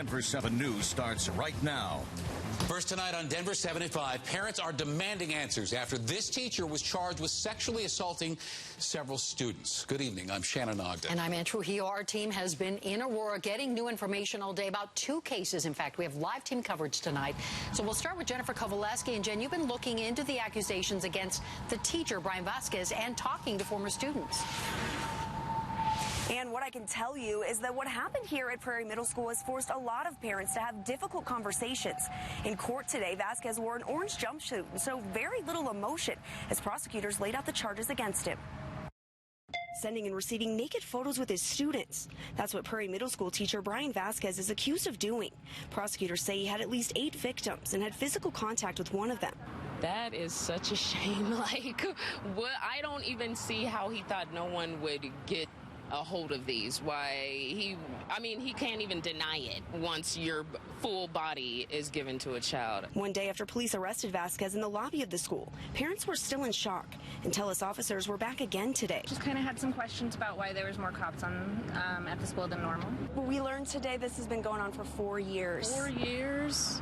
Denver7 News starts right now. First tonight on Denver7 at 5, parents are demanding answers after this teacher was charged with sexually assaulting several students. Good evening. I'm Shannon Ogden. And I'm Ann Trujillo. Our team has been in Aurora getting new information all day about 2 cases. In fact, we have live team coverage tonight. So we'll start with Jennifer Kovaleski. And Jen, you've been looking into the accusations against the teacher, Brian Vasquez, and talking to former students. And what I can tell you is that what happened here at Prairie Middle School has forced a lot of parents to have difficult conversations. In court today, Vasquez wore an orange jumpsuit, so very little emotion as prosecutors laid out the charges against him. Sending and receiving naked photos with his students. That's what Prairie Middle School teacher Brian Vasquez is accused of doing. Prosecutors say he had at least 8 victims and had physical contact with one of them. That is such a shame. I don't even see how he thought no one would get a hold of these. He can't even deny it once your full body is given to a child. One day after police arrested Vasquez in the lobby of the school, parents were still in shock until his officers were back again today. Just kind of had some questions about why there was more cops on at the school than normal. Well, we learned today this has been going on for 4 years. 4 years?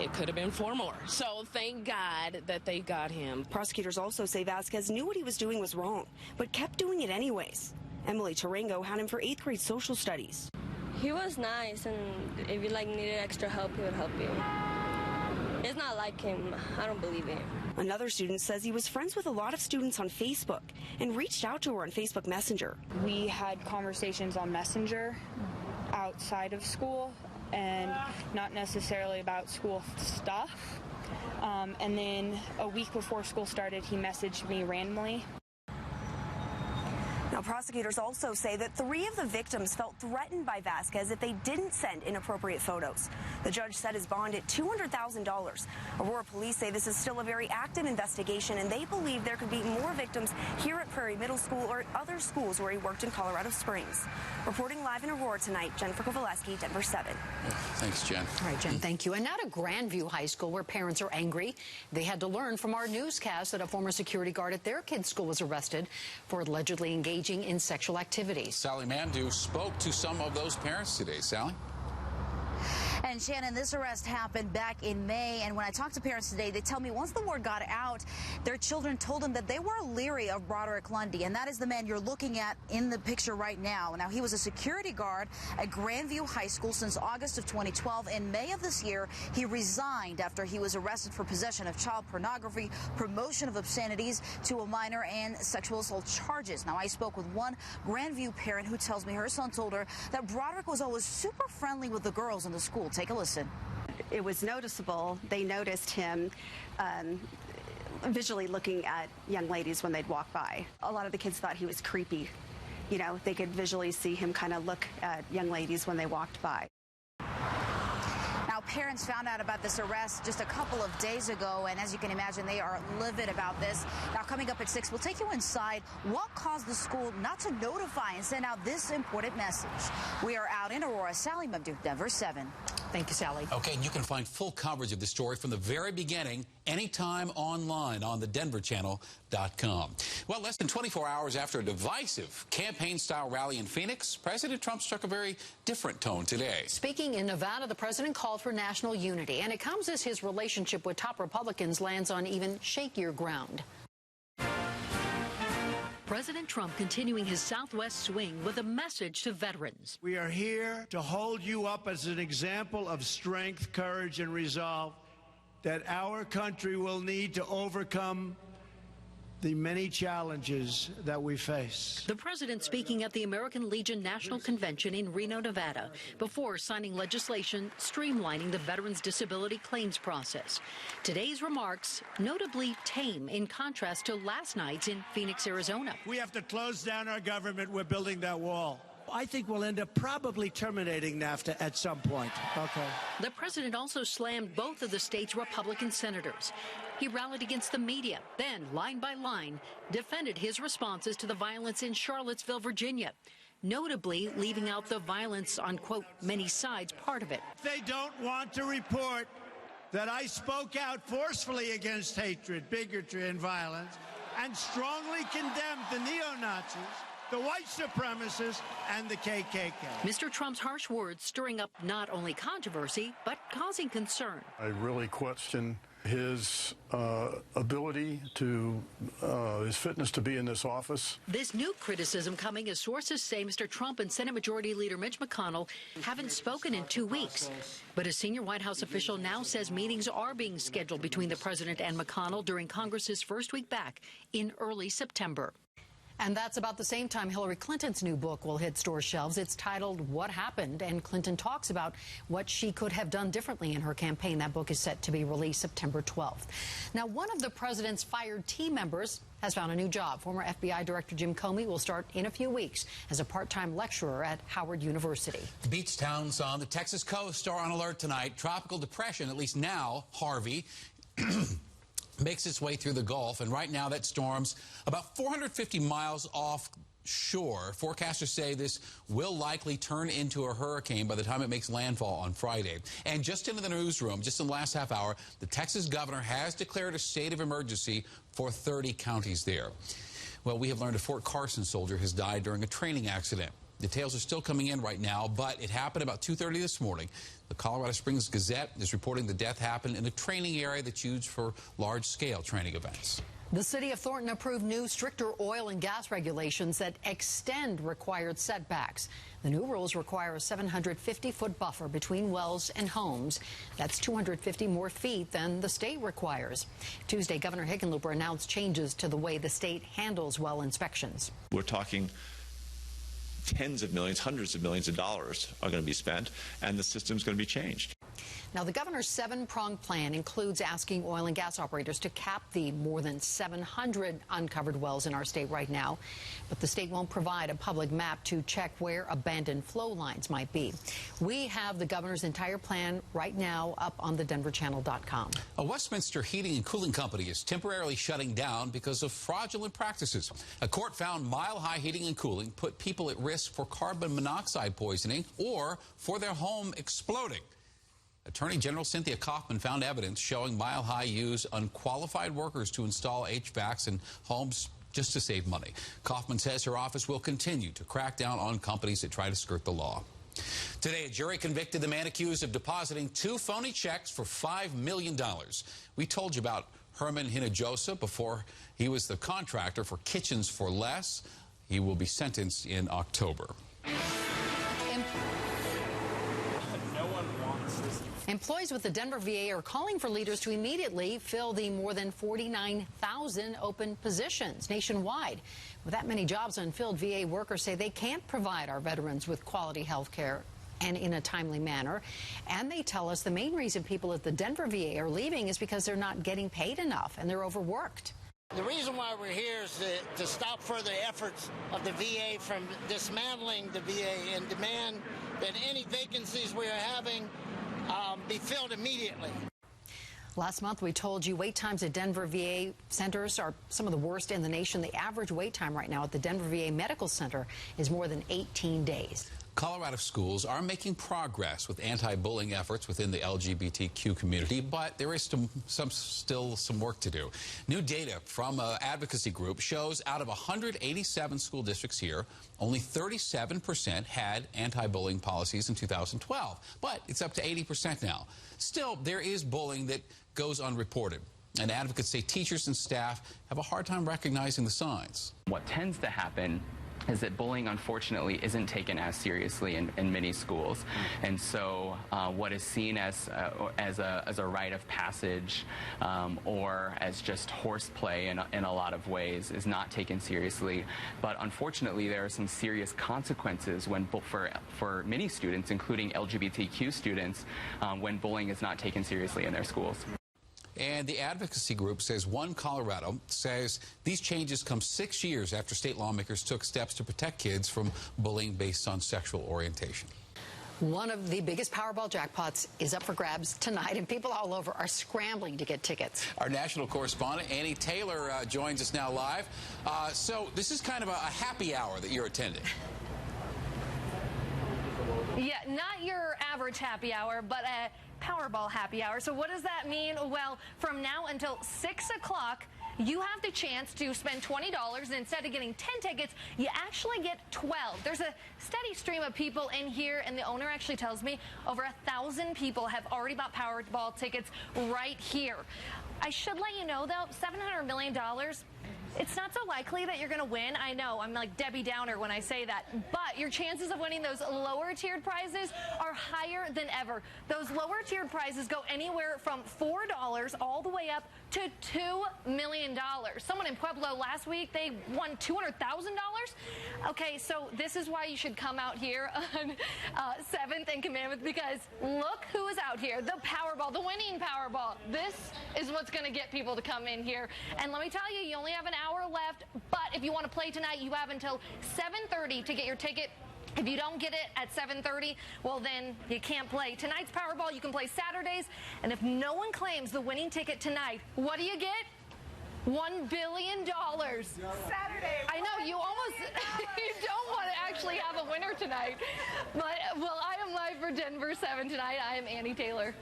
It could have been 4 more. So thank God that they got him. Prosecutors also say Vasquez knew what he was doing was wrong, but kept doing it anyways. Emily Tarango had him for 8th grade social studies. He was nice, and if you needed extra help, he would help you. It's not like him. I don't believe it. Another student says he was friends with a lot of students on Facebook and reached out to her on Facebook Messenger. We had conversations on Messenger outside of school, and not necessarily about school stuff. And then a week before school started, he messaged me randomly. Now, prosecutors also say that 3 of the victims felt threatened by Vasquez if they didn't send inappropriate photos. The judge set his bond at $200,000. Aurora police say this is still a very active investigation, and they believe there could be more victims here at Prairie Middle School or at other schools where he worked in Colorado Springs. Reporting live in Aurora tonight, Jennifer Kovaleski, Denver7. Thanks, Jen. All right, Jen, thank you. And now to Grandview High School, where parents are angry. They had to learn from our newscast that a former security guard at their kid's school was arrested for allegedly engaging in sexual activities. Sally Mandu spoke to some of those parents today. Sally? And Shannon, this arrest happened back in May, and when I talked to parents today, they tell me once the word got out, their children told them that they were leery of Broderick Lundy, and that is the man you're looking at in the picture right now. Now, he was a security guard at Grandview High School since August of 2012. In May of this year, he resigned after he was arrested for possession of child pornography, promotion of obscenities to a minor, and sexual assault charges. Now, I spoke with one Grandview parent who tells me her son told her that Broderick was always super friendly with the girls in the school. Take a listen. It was noticeable. They noticed him visually looking at young ladies when they'd walk by. A lot of the kids thought he was creepy. You know, they could visually see him kind of look at young ladies when they walked by. Now, parents found out about this arrest just a couple of days ago, and as you can imagine, they are livid about this. Now, coming up at 6, we'll take you inside what caused the school not to notify and send out this important message. We are out in Aurora. Sally Mandu, Denver7. Thank you, Sally. Okay, and you can find full coverage of the story from the very beginning anytime online on the denverchannel.com. Well, less than 24 hours after a divisive campaign-style rally in Phoenix, President Trump struck a very different tone today. Speaking in Nevada, the president called for national unity, and it comes as his relationship with top Republicans lands on even shakier ground. President Trump continuing his Southwest swing with a message to veterans. We are here to hold you up as an example of strength, courage, and resolve that our country will need to overcome the many challenges that we face. The president speaking at the American Legion National Convention in Reno, Nevada, before signing legislation streamlining the Veterans Disability Claims process. Today's remarks notably tame in contrast to last night's in Phoenix, Arizona. We have to close down our government. We're building that wall. I think we'll end up probably terminating NAFTA at some point. Okay. The president also slammed both of the state's Republican senators. He rallied against the media, then, line by line, defended his responses to the violence in Charlottesville, Virginia, notably leaving out the violence on, quote, many sides part of it. They don't want to report that I spoke out forcefully against hatred, bigotry, and violence, and strongly condemned the neo-Nazis. the white supremacists, and the KKK. Mr. Trump's harsh words stirring up not only controversy, but causing concern. I really question his ability to, his fitness to be in this office. This new criticism coming as sources say Mr. Trump and Senate Majority Leader Mitch McConnell haven't spoken in 2 weeks. But a senior White House official now says meetings are being scheduled between the president and McConnell during Congress's first week back in early September. And that's about the same time Hillary Clinton's new book will hit store shelves. It's titled What Happened, and Clinton talks about what she could have done differently in her campaign. That book is set to be released September 12th. Now, one of the president's fired team members has found a new job. Former FBI Director Jim Comey will start in a few weeks as a part-time lecturer at Howard University. Beach towns on the Texas coast are on alert tonight. Tropical depression, at least now, Harvey, makes its way through the Gulf, and right now that storm's about 450 miles offshore. Forecasters say this will likely turn into a hurricane by the time it makes landfall on Friday. And just into the newsroom, just in the last half hour, the Texas governor has declared a state of emergency for 30 counties there. Well, we have learned a Fort Carson soldier has died during a training accident. Details are still coming in right now, but it happened about 2:30 this morning. The Colorado Springs Gazette is reporting the death happened in a training area that's used for large-scale training events. The city of Thornton approved new, stricter oil and gas regulations that extend required setbacks. The new rules require a 750-foot buffer between wells and homes. That's 250 more feet than the state requires. Tuesday, Governor Hickenlooper announced changes to the way the state handles well inspections. We're talking tens of millions, hundreds of millions of dollars are going to be spent, and the system's going to be changed. Now, the governor's 7-pronged plan includes asking oil and gas operators to cap the more than 700 uncovered wells in our state right now. But the state won't provide a public map to check where abandoned flow lines might be. We have the governor's entire plan right now up on the denverchannel.com. A Westminster Heating and Cooling Company is temporarily shutting down because of fraudulent practices. A court found Mile High Heating and Cooling put people at risk for carbon monoxide poisoning or for their home exploding. Attorney General Cynthia Kaufman found evidence showing Mile High used unqualified workers to install HVACs in homes just to save money. Kaufman says her office will continue to crack down on companies that try to skirt the law. Today, a jury convicted the man accused of depositing 2 phony checks for $5 million. We told you about Herman Hinojosa before. He was the contractor for Kitchens for Less. He will be sentenced in October. Employees with the Denver VA are calling for leaders to immediately fill the more than 49,000 open positions nationwide. With that many jobs unfilled, VA workers say they can't provide our veterans with quality health care and in a timely manner. And they tell us the main reason people at the Denver VA are leaving is because they're not getting paid enough and they're overworked. The reason why we're here is to stop further efforts of the VA from dismantling the VA and demand that any vacancies we are having be filled immediately. Last month, we told you wait times at Denver VA centers are some of the worst in the nation. The average wait time right now at the Denver VA Medical Center is more than 18 days. Colorado schools are making progress with anti-bullying efforts within the LGBTQ community, but there is still some work to do. New data from an advocacy group shows out of 187 school districts here, only 37% had anti-bullying policies in 2012, but it's up to 80% now. Still, there is bullying that goes unreported, and advocates say teachers and staff have a hard time recognizing the signs. What tends to happen is that bullying, unfortunately, isn't taken as seriously in many schools. And so what is seen as a rite of passage or as just horseplay in a lot of ways is not taken seriously. But unfortunately, there are some serious consequences when for many students, including LGBTQ students, when bullying is not taken seriously in their schools. And the advocacy group says One Colorado says these changes come 6 years after state lawmakers took steps to protect kids from bullying based on sexual orientation. One of the biggest Powerball jackpots is up for grabs tonight, and people all over are scrambling to get tickets. Our national correspondent, Annie Taylor, joins us now live. So this is kind of a happy hour that you're attending. Yeah, not your average happy hour, but a Powerball happy hour. So what does that mean? Well, from now until 6 o'clock, you have the chance to spend $20, and instead of getting 10 tickets, you actually get 12. There's a steady stream of people in here, and the owner actually tells me over 1,000 people have already bought Powerball tickets right here. I should let you know, though, $700 million, it's not so likely that you're going to win. I know, I'm like Debbie Downer when I say that. But your chances of winning those lower-tiered prizes are higher than ever. Those lower-tiered prizes go anywhere from $4 all the way up to $2 million. Someone in Pueblo last week, they won $200,000. Okay, so this is why you should come out here on 7th and Commandment, because look who is out here. The Powerball, the winning Powerball. This is what's going to get people to come in here. And let me tell you, you only have an hour left, but if you want to play tonight, you have until 7:30 to get your ticket. If you don't get it at 7:30, well, then you can't play. Tonight's Powerball, you can play Saturdays, and if no one claims the winning ticket tonight, what do you get? $1 billion. Saturday. I know, you almost, you don't want to actually have a winner tonight. But, well, I am live for Denver7 tonight. I am Annie Taylor.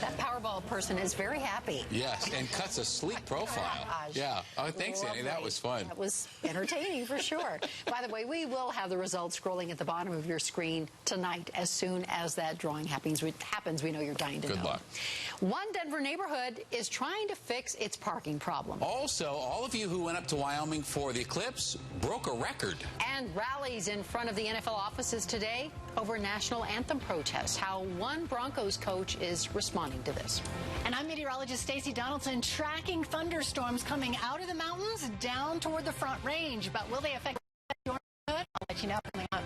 That Powerball person is very happy. Yes, and cuts a sleek profile. Yeah. Oh, thanks, Annie. That was fun. That was entertaining for sure. By the way, we will have the results scrolling at the bottom of your screen tonight as soon as that drawing happens. We know you're dying to know. Good luck. One Denver neighborhood is trying to fix its parking problem. Also, all of you who went up to Wyoming for the eclipse broke a record. And rallies in front of the NFL offices today over national anthem protests. How one Broncos coach is responding to this. And I'm meteorologist Stacey Donaldson, tracking thunderstorms coming out of the mountains down toward the Front Range. But will they affect your neighborhood? I'll let you know coming up.